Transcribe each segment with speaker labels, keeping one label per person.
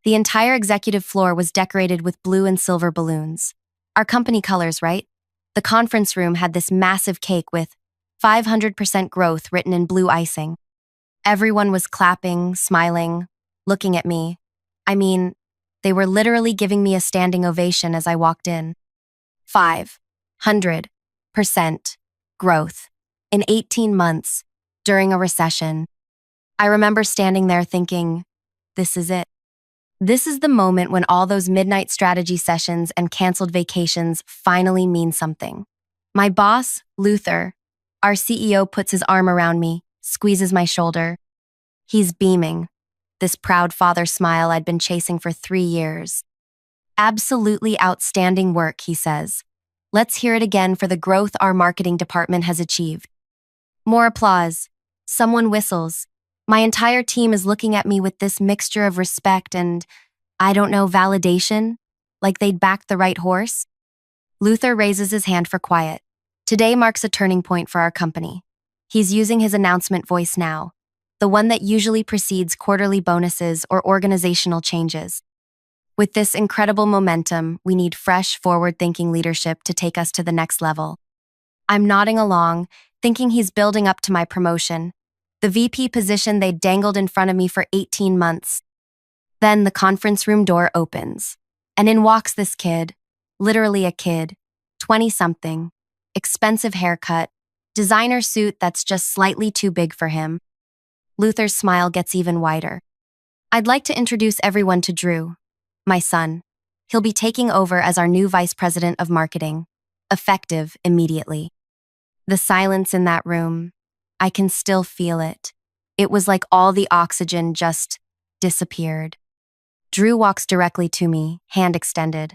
Speaker 1: The entire executive floor was decorated with blue and silver balloons. Our company colors, right? The conference room had this massive cake with 500% growth written in blue icing. Everyone was clapping, smiling, looking at me. I mean, they were literally giving me a standing ovation as I walked in. 500% growth in 18 months during a recession. I remember standing there thinking, this is it. This is the moment when all those midnight strategy sessions and canceled vacations finally mean something. My boss, Luther, our CEO, puts his arm around me, squeezes my shoulder. He's beaming, this proud father smile I'd been chasing for 3 years. Absolutely outstanding work, he says. Let's hear it again for the growth our marketing department has achieved. More applause. Someone whistles. My entire team is looking at me with this mixture of respect and, I don't know, validation, like they'd backed the right horse. Luther raises his hand for quiet. Today marks a turning point for our company. He's using his announcement voice now, the one that usually precedes quarterly bonuses or organizational changes. With this incredible momentum, we need fresh, forward-thinking leadership to take us to the next level. I'm nodding along, thinking he's building up to my promotion, the VP position they'd dangled in front of me for 18 months. Then the conference room door opens, and in walks this kid, literally a kid, 20-something, expensive haircut, designer suit that's just slightly too big for him. Luther's smile gets even wider. I'd like to introduce everyone to Drew, my son. He'll be taking over as our new vice president of marketing, effective immediately. The silence in that room, I can still feel it. It was like all the oxygen just disappeared. Drew walks directly to me, hand extended.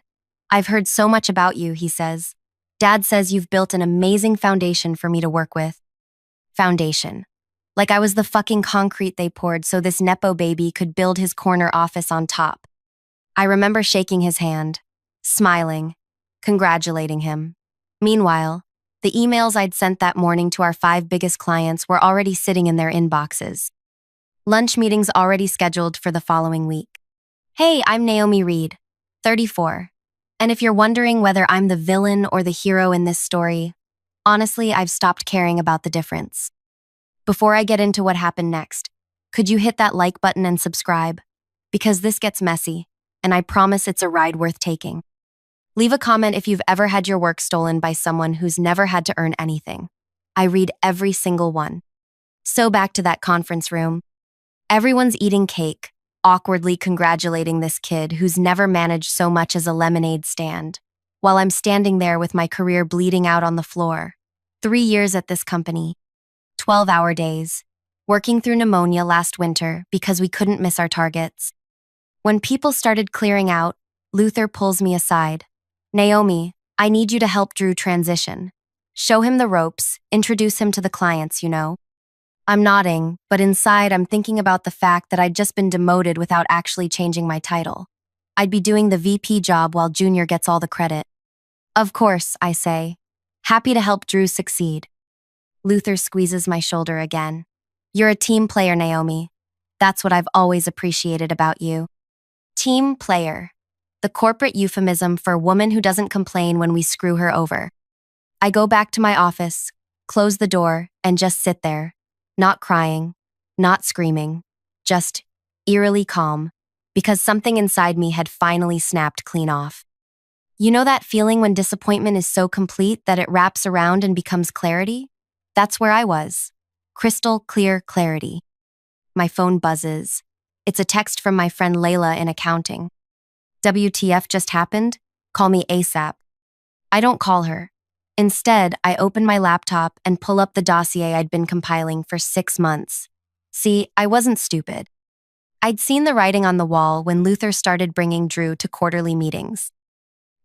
Speaker 1: I've heard so much about you, he says. Dad says you've built an amazing foundation for me to work with. Foundation. Like I was the fucking concrete they poured so this Nepo baby could build his corner office on top. I remember shaking his hand, smiling, congratulating him. Meanwhile, the emails I'd sent that morning to our 5 biggest clients were already sitting in their inboxes. Lunch meetings already scheduled for the following week. Hey, I'm Naomi Reed, 34. And if you're wondering whether I'm the villain or the hero in this story, honestly, I've stopped caring about the difference. Before I get into what happened next, could you hit that like button and subscribe? Because this gets messy, and I promise it's a ride worth taking. Leave a comment if you've ever had your work stolen by someone who's never had to earn anything. I read every single one. So back to that conference room. Everyone's eating cake, awkwardly congratulating this kid who's never managed so much as a lemonade stand, while I'm standing there with my career bleeding out on the floor. 3 years at this company, 12-hour days, working through pneumonia last winter because we couldn't miss our targets. When people started clearing out, Luther pulls me aside. Naomi, I need you to help Drew transition. Show him the ropes, introduce him to the clients, you know. I'm nodding, but inside I'm thinking about the fact that I'd just been demoted without actually changing my title. I'd be doing the VP job while Junior gets all the credit. Of course, I say. Happy to help Drew succeed. Luther squeezes my shoulder again. You're a team player, Naomi. That's what I've always appreciated about you. Team player. The corporate euphemism for a woman who doesn't complain when we screw her over. I go back to my office, close the door, and just sit there. Not crying, not screaming, just eerily calm, because something inside me had finally snapped clean off. You know that feeling when disappointment is so complete that it wraps around and becomes clarity? That's where I was. Crystal clear clarity. My phone buzzes. It's a text from my friend Layla in accounting. WTF just happened? Call me ASAP. I don't call her. Instead, I open my laptop and pull up the dossier I'd been compiling for 6 months. See, I wasn't stupid. I'd seen the writing on the wall when Luther started bringing Drew to quarterly meetings.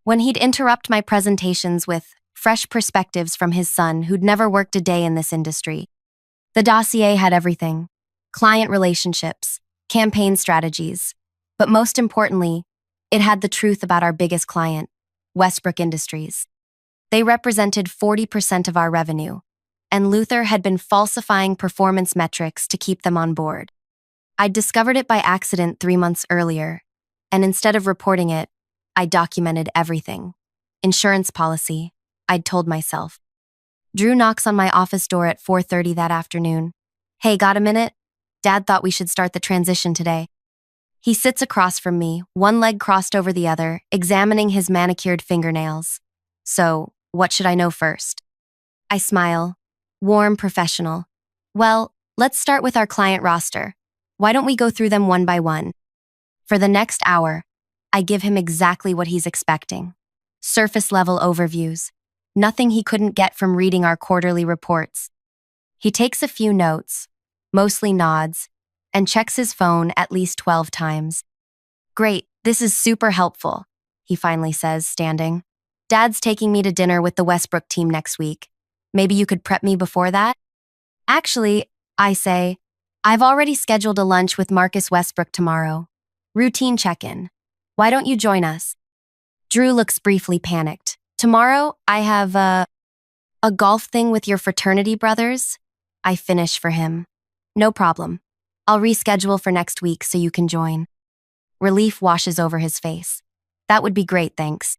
Speaker 1: When he'd interrupt my presentations with fresh perspectives from his son who'd never worked a day in this industry. The dossier had everything: client relationships, campaign strategies, but most importantly, it had the truth about our biggest client, Westbrook Industries. They represented 40% of our revenue, and Luther had been falsifying performance metrics to keep them on board. I'd discovered it by accident 3 months earlier, And instead of reporting it, I documented everything. Insurance policy, I'd told myself. Drew knocks on my office door at 4:30 that afternoon. Hey, got a minute? Dad thought we should start the transition today. He sits across from me, one leg crossed over the other, examining his manicured fingernails. So, what should I know first? I smile. Warm, professional. Well, let's start with our client roster. Why don't we go through them one by one? For the next hour, I give him exactly what he's expecting. Surface-level overviews. Nothing he couldn't get from reading our quarterly reports. He takes a few notes, mostly nods, and checks his phone at least 12 times. Great, this is super helpful, he finally says, standing. Dad's taking me to dinner with the Westbrook team next week. Maybe you could prep me before that? Actually, I say, I've already scheduled a lunch with Marcus Westbrook tomorrow. Routine check-in. Why don't you join us? Drew looks briefly panicked. Tomorrow, I have a golf thing with your fraternity brothers? I finish for him. No problem. I'll reschedule for next week so you can join. Relief washes over his face. That would be great, thanks.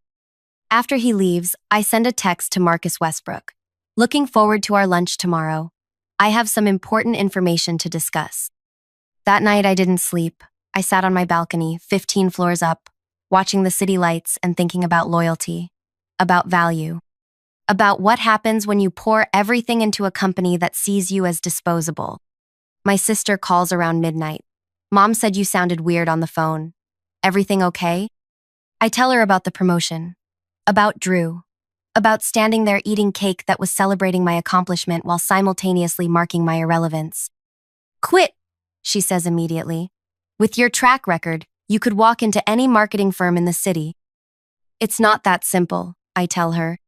Speaker 1: After he leaves, I send a text to Marcus Westbrook. Looking forward to our lunch tomorrow. I have some important information to discuss. That night I didn't sleep. I sat on my balcony, 15 floors up, watching the city lights and thinking about loyalty, about value, about what happens when you pour everything into a company that sees you as disposable. My sister calls around midnight. Mom said you sounded weird on the phone. Everything okay? I tell her about the promotion, about Drew, about standing there eating cake that was celebrating my accomplishment while simultaneously marking my irrelevance. Quit, she says immediately. With your track record, you could walk into any marketing firm in the city. It's not that simple, I tell her.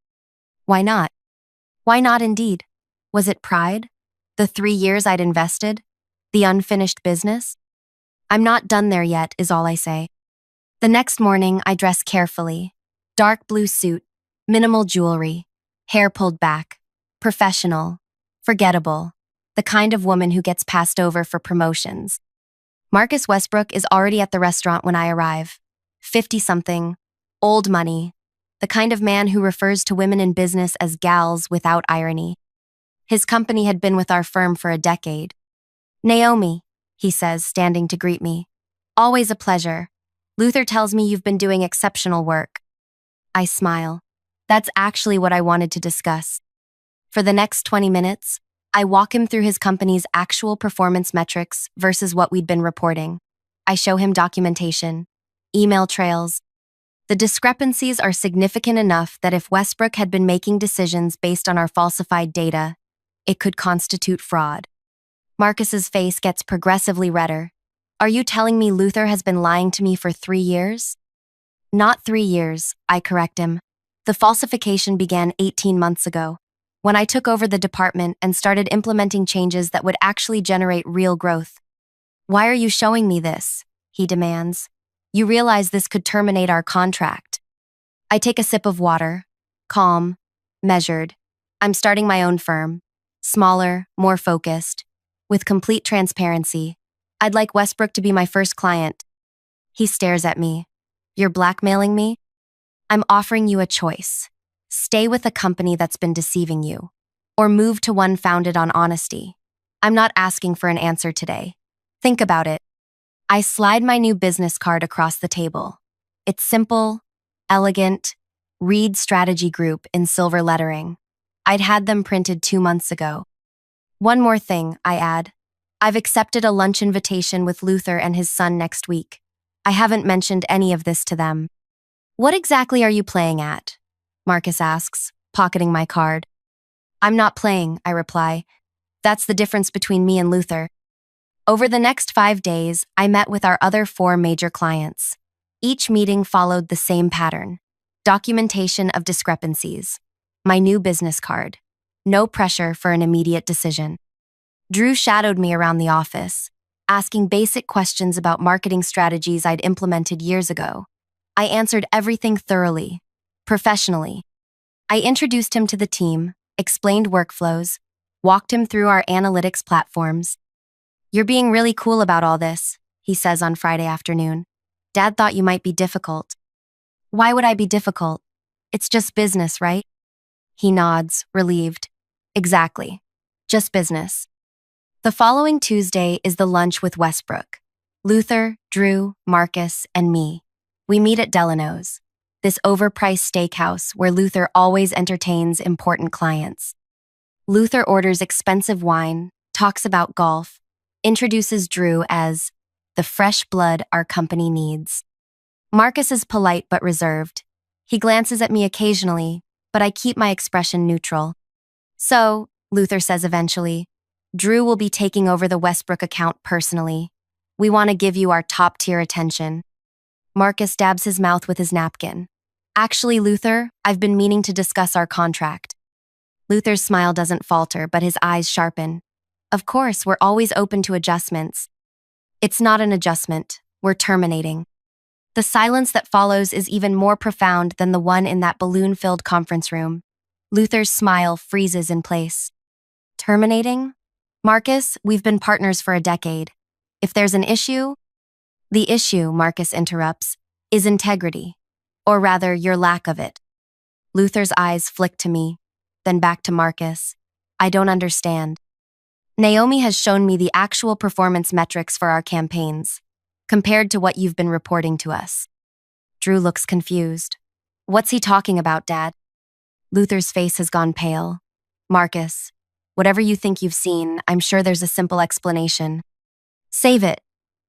Speaker 1: Why not? Why not indeed? Was it pride? The 3 years I'd invested? The unfinished business? I'm not done there yet, is all I say. The next morning, I dress carefully. Dark blue suit, minimal jewelry, hair pulled back, professional, forgettable, the kind of woman who gets passed over for promotions. Marcus Westbrook is already at the restaurant when I arrive. 50-something, old money, the kind of man who refers to women in business as gals without irony. His company had been with our firm for a decade. Naomi, he says, standing to greet me. Always a pleasure. Luther tells me you've been doing exceptional work. I smile. That's actually what I wanted to discuss. For the next 20 minutes, I walk him through his company's actual performance metrics versus what we'd been reporting. I show him documentation, email trails. The discrepancies are significant enough that if Westbrook had been making decisions based on our falsified data, it could constitute fraud. Marcus's face gets progressively redder. Are you telling me Luther has been lying to me for 3 years? Not 3 years, I correct him. The falsification began 18 months ago, when I took over the department and started implementing changes that would actually generate real growth. Why are you showing me this? He demands. You realize this could terminate our contract. I take a sip of water, calm, measured. I'm starting my own firm, smaller, more focused, with complete transparency. I'd like Westbrook to be my first client. He stares at me. You're blackmailing me? I'm offering you a choice. Stay with a company that's been deceiving you, or move to one founded on honesty. I'm not asking for an answer today. Think about it. I slide my new business card across the table. It's simple, elegant, Reed Strategy Group in silver lettering. I'd had them printed 2 months ago. One more thing, I add. I've accepted a lunch invitation with Luther and his son next week. I haven't mentioned any of this to them. What exactly are you playing at? Marcus asks, pocketing my card. I'm not playing, I reply. That's the difference between me and Luther. Over the next 5 days, I met with our other 4 major clients. Each meeting followed the same pattern. Documentation of discrepancies. My new business card. No pressure for an immediate decision. Drew shadowed me around the office, asking basic questions about marketing strategies I'd implemented years ago. I answered everything thoroughly, professionally. I introduced him to the team, explained workflows, walked him through our analytics platforms. You're being really cool about all this, he says on Friday afternoon. Dad thought you might be difficult. Why would I be difficult? It's just business, right? He nods, relieved. Exactly. Just business. The following Tuesday is the lunch with Westbrook. Luther, Drew, Marcus, and me. We meet at Delano's, this overpriced steakhouse where Luther always entertains important clients. Luther orders expensive wine, talks about golf, introduces Drew as the fresh blood our company needs. Marcus is polite but reserved. He glances at me occasionally, but I keep my expression neutral. So, Luther says eventually, Drew will be taking over the Westbrook account personally. We want to give you our top-tier attention. Marcus dabs his mouth with his napkin. Actually, Luther, I've been meaning to discuss our contract. Luther's smile doesn't falter, but his eyes sharpen. Of course, we're always open to adjustments. It's not an adjustment. We're terminating. The silence that follows is even more profound than the one in that balloon-filled conference room. Luther's smile freezes in place. Terminating? Marcus, we've been partners for a decade. If there's an issue— The issue, Marcus interrupts, is integrity. Or rather, your lack of it. Luther's eyes flick to me, then back to Marcus. I don't understand. Naomi has shown me the actual performance metrics for our campaigns, compared to what you've been reporting to us. Drew looks confused. What's he talking about, Dad? Luther's face has gone pale. Marcus, whatever you think you've seen, I'm sure there's a simple explanation. Save it,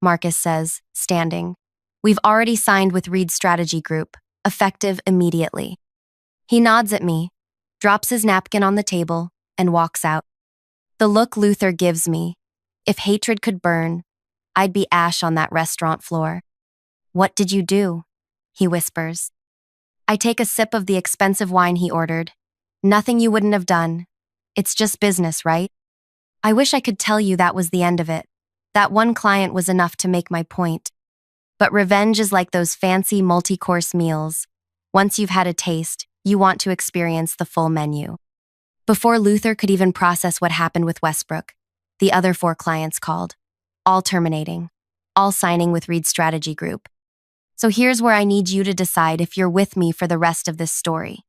Speaker 1: Marcus says, standing. We've already signed with Reed Strategy Group, effective immediately. He nods at me, drops his napkin on the table, and walks out. The look Luther gives me, if hatred could burn, I'd be ash on that restaurant floor. What did you do? He whispers. I take a sip of the expensive wine he ordered. Nothing you wouldn't have done. It's just business, right? I wish I could tell you that was the end of it. That one client was enough to make my point. But revenge is like those fancy multi-course meals. Once you've had a taste, you want to experience the full menu. Before Luther could even process what happened with Westbrook, the other 4 clients called, all terminating, all signing with Reed Strategy Group. So here's where I need you to decide if you're with me for the rest of this story,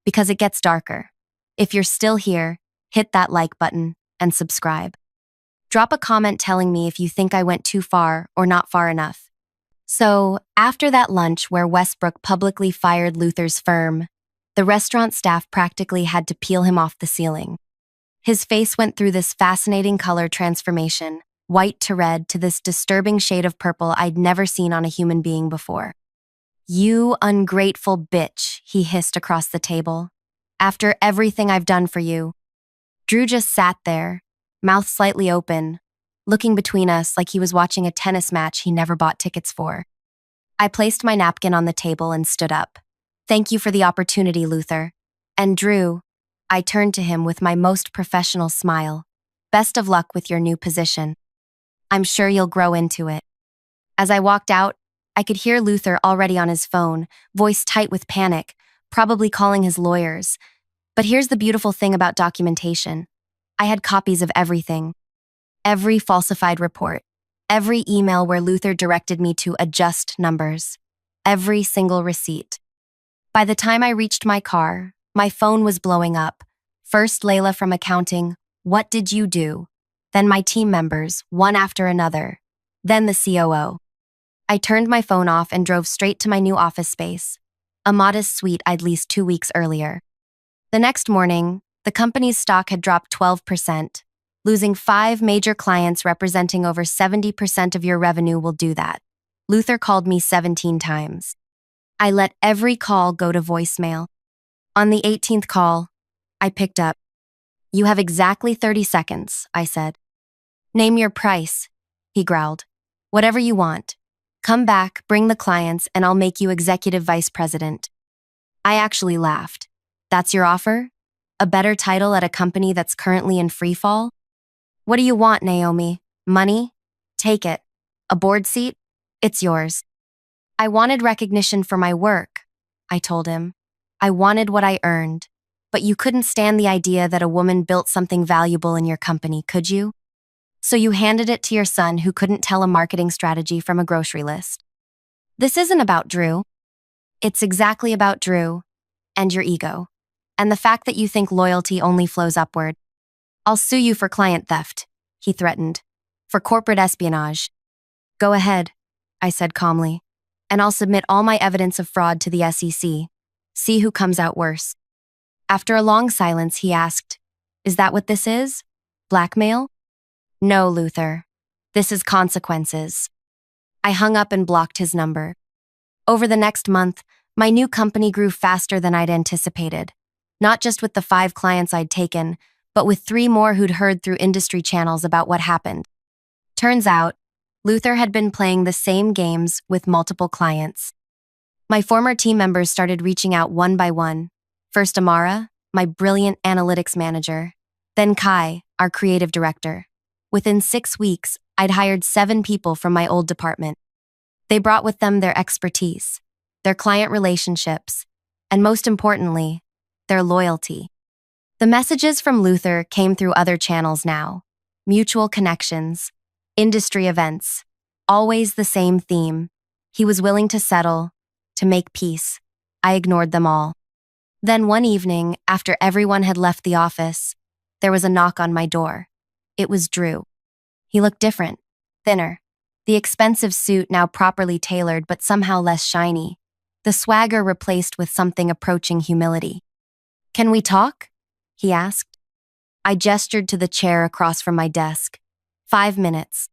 Speaker 1: because it gets darker. If you're still here, hit that like button and subscribe. Drop a comment telling me if you think I went too far or not far enough. So, after that lunch where Westbrook publicly fired Luther's firm, the restaurant staff practically had to peel him off the ceiling. His face went through this fascinating color transformation, white to red to this disturbing shade of purple I'd never seen on a human being before. You ungrateful bitch, he hissed across the table. After everything I've done for you. Drew just sat there, mouth slightly open, looking between us like he was watching a tennis match he never bought tickets for. I placed my napkin on the table and stood up. Thank you for the opportunity, Luther. And Drew, I turned to him with my most professional smile. Best of luck with your new position. I'm sure you'll grow into it. As I walked out, I could hear Luther already on his phone, voice tight with panic, probably calling his lawyers. But here's the beautiful thing about documentation. I had copies of everything. Every falsified report. Every email where Luther directed me to adjust numbers. Every single receipt. By the time I reached my car, my phone was blowing up. First Layla from accounting, what did you do? Then my team members, one after another. Then the COO. I turned my phone off and drove straight to my new office space, a modest suite I'd leased 2 weeks earlier. The next morning, the company's stock had dropped 12%. Losing 5 major clients representing over 70% of your revenue will do that. Luther called me 17 times. I let every call go to voicemail. On the 18th call, I picked up. You have exactly 30 seconds, I said. Name your price, he growled. Whatever you want. Come back, bring the clients, and I'll make you executive vice president. I actually laughed. That's your offer? A better title at a company that's currently in free fall? What do you want, Naomi? Money? Take it. A board seat? It's yours. I wanted recognition for my work, I told him. I wanted what I earned. But you couldn't stand the idea that a woman built something valuable in your company, could you? So you handed it to your son who couldn't tell a marketing strategy from a grocery list. This isn't about Drew. It's exactly about Drew and your ego, and the fact that you think loyalty only flows upward. I'll sue you for client theft, he threatened, for corporate espionage. Go ahead, I said calmly, and I'll submit all my evidence of fraud to the SEC. See who comes out worse. After a long silence, he asked, Is that what this is? Blackmail? No, Luther. This is consequences. I hung up and blocked his number. Over the next month, my new company grew faster than I'd anticipated. Not just with the 5 clients I'd taken, but with 3 more who'd heard through industry channels about what happened. Turns out, Luther had been playing the same games with multiple clients. My former team members started reaching out one by one. First Amara, my brilliant analytics manager, then Kai, our creative director. Within 6 weeks, I'd hired 7 people from my old department. They brought with them their expertise, their client relationships, and most importantly, their loyalty. The messages from Luther came through other channels now. Mutual connections, industry events, always the same theme. He was willing to settle, to make peace. I ignored them all. Then one evening, after everyone had left the office, there was a knock on my door. It was Drew. He looked different, thinner. The expensive suit now properly tailored but somehow less shiny. The swagger replaced with something approaching humility. Can we talk? He asked. I gestured to the chair across from my desk. 5 minutes.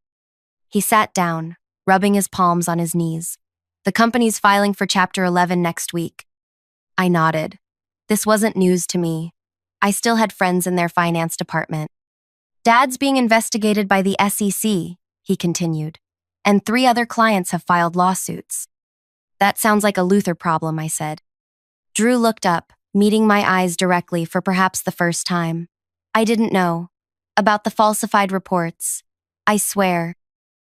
Speaker 1: He sat down, rubbing his palms on his knees. The company's filing for Chapter 11 next week. I nodded. This wasn't news to me. I still had friends in their finance department. Dad's being investigated by the SEC, he continued, and 3 other clients have filed lawsuits. That sounds like a Luther problem, I said. Drew looked up, meeting my eyes directly for perhaps the first time. I didn't know. About the falsified reports. I swear.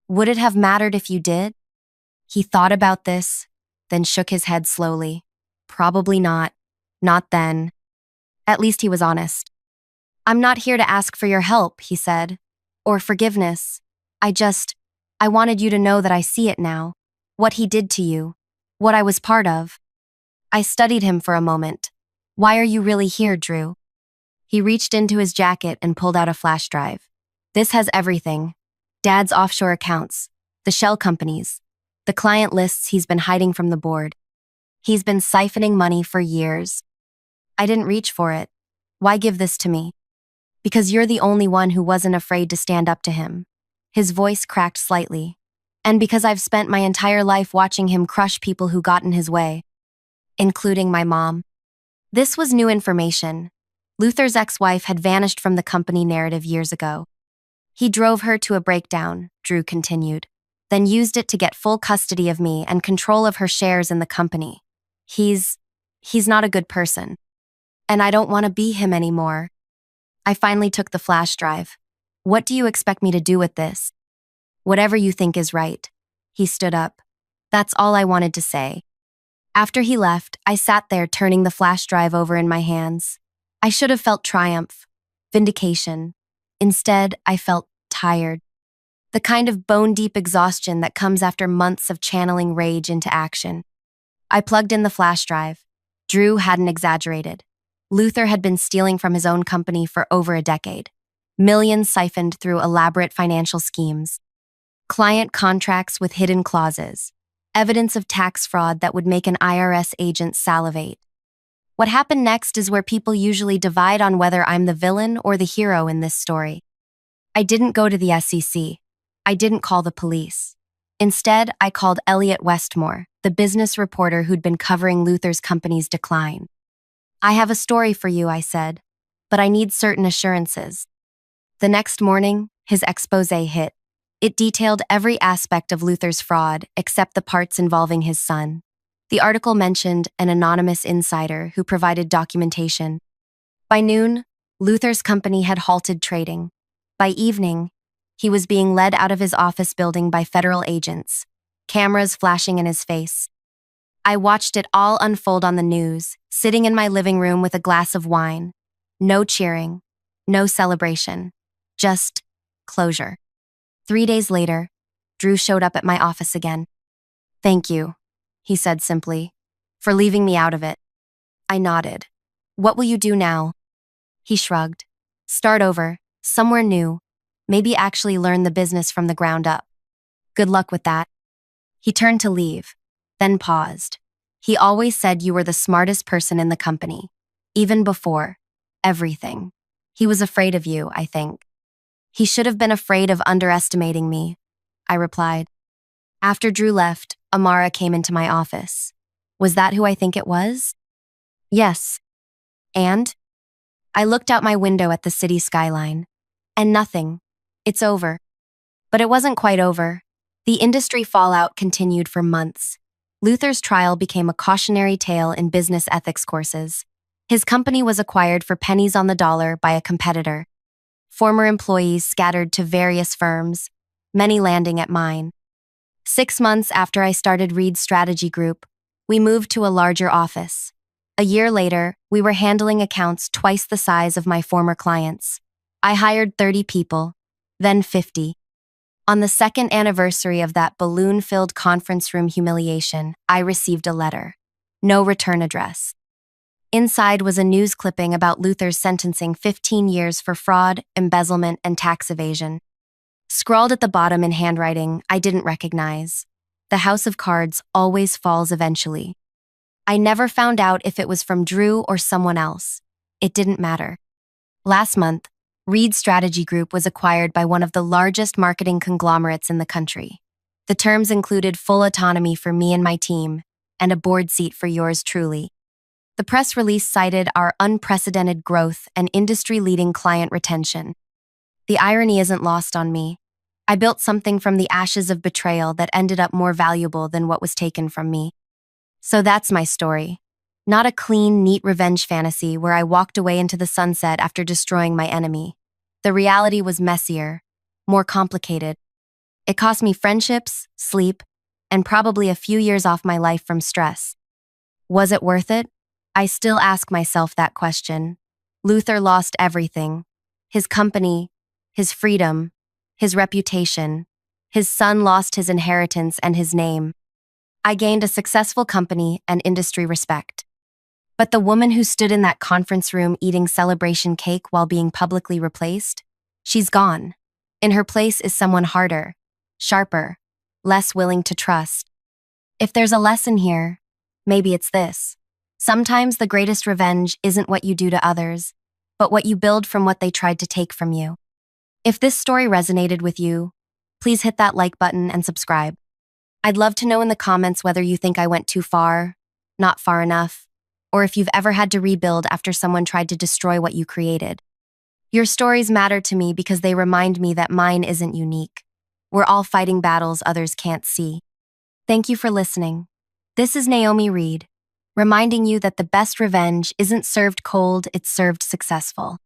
Speaker 1: Would it have mattered if you did? He thought about this, then shook his head slowly. Probably not. Not then. At least he was honest. I'm not here to ask for your help, he said, or forgiveness. I wanted you to know that I see it now. What he did to you. What I was part of. I studied him for a moment. Why are you really here, Drew? He reached into his jacket and pulled out a flash drive. This has everything. Dad's offshore accounts, the shell companies, the client lists he's been hiding from the board. He's been siphoning money for years. I didn't reach for it. Why give this to me? Because you're the only one who wasn't afraid to stand up to him. His voice cracked slightly. And because I've spent my entire life watching him crush people who got in his way, including my mom. This was new information. Luther's ex-wife had vanished from the company narrative years ago. He drove her to a breakdown, Drew continued, then used it to get full custody of me and control of her shares in the company. He's not a good person. And I don't want to be him anymore. I finally took the flash drive. What do you expect me to do with this? Whatever you think is right. He stood up. That's all I wanted to say. After he left, I sat there turning the flash drive over in my hands. I should have felt triumph, vindication. Instead, I felt tired. The kind of bone-deep exhaustion that comes after months of channeling rage into action. I plugged in the flash drive. Drew hadn't exaggerated. Luther had been stealing from his own company for over a decade. Millions siphoned through elaborate financial schemes. Client contracts with hidden clauses. Evidence of tax fraud that would make an IRS agent salivate. What happened next is where people usually divide on whether I'm the villain or the hero in this story. I didn't go to the SEC. I didn't call the police. Instead, I called Elliot Westmore, the business reporter who'd been covering Luther's company's decline. I have a story for you, I said, but I need certain assurances. The next morning, his expose hit. It detailed every aspect of Luther's fraud except the parts involving his son. The article mentioned an anonymous insider who provided documentation. By noon, Luther's company had halted trading. By evening, he was being led out of his office building by federal agents, cameras flashing in his face. I watched it all unfold on the news, sitting in my living room with a glass of wine. No cheering, no celebration, just closure. 3 days later, Drew showed up at my office again. Thank you, he said simply, for leaving me out of it. I nodded. What will you do now? He shrugged. Start over, somewhere new, maybe actually learn the business from the ground up. Good luck with that. He turned to leave, then paused. He always said you were the smartest person in the company, even before everything. He was afraid of you, I think. He should have been afraid of underestimating me, I replied. After Drew left, Amara came into my office. Was that who I think it was? Yes. And? I looked out my window at the city skyline. And nothing. It's over. But it wasn't quite over. The industry fallout continued for months. Luther's trial became a cautionary tale in business ethics courses. His company was acquired for pennies on the dollar by a competitor. Former employees scattered to various firms, many landing at mine. 6 months after I started Reed's strategy group, we moved to a larger office. A year later, we were handling accounts twice the size of my former clients. I hired 30 people, then 50. On the second anniversary of that balloon-filled conference room humiliation, I received a letter. No return address. Inside was a news clipping about Luther's sentencing 15 years for fraud, embezzlement, and tax evasion. Scrawled at the bottom in handwriting I didn't recognize. The house of cards always falls eventually. I never found out if it was from Drew or someone else. It didn't matter. Last month, Reed Strategy Group was acquired by one of the largest marketing conglomerates in the country. The terms included full autonomy for me and my team, and a board seat for yours truly. The press release cited our unprecedented growth and industry-leading client retention. The irony isn't lost on me. I built something from the ashes of betrayal that ended up more valuable than what was taken from me. So that's my story. Not a clean, neat revenge fantasy where I walked away into the sunset after destroying my enemy. The reality was messier, more complicated. It cost me friendships, sleep, and probably a few years off my life from stress. Was it worth it? I still ask myself that question. Luther lost everything. His company, his freedom, his reputation. His son lost his inheritance and his name. I gained a successful company and industry respect. But the woman who stood in that conference room eating celebration cake while being publicly replaced, she's gone. In her place is someone harder, sharper, less willing to trust. If there's a lesson here, maybe it's this. Sometimes the greatest revenge isn't what you do to others, but what you build from what they tried to take from you. If this story resonated with you, please hit that like button and subscribe. I'd love to know in the comments whether you think I went too far, not far enough, or if you've ever had to rebuild after someone tried to destroy what you created. Your stories matter to me because they remind me that mine isn't unique. We're all fighting battles others can't see. Thank you for listening. This is Naomi Reed, reminding you that the best revenge isn't served cold, it's served successful.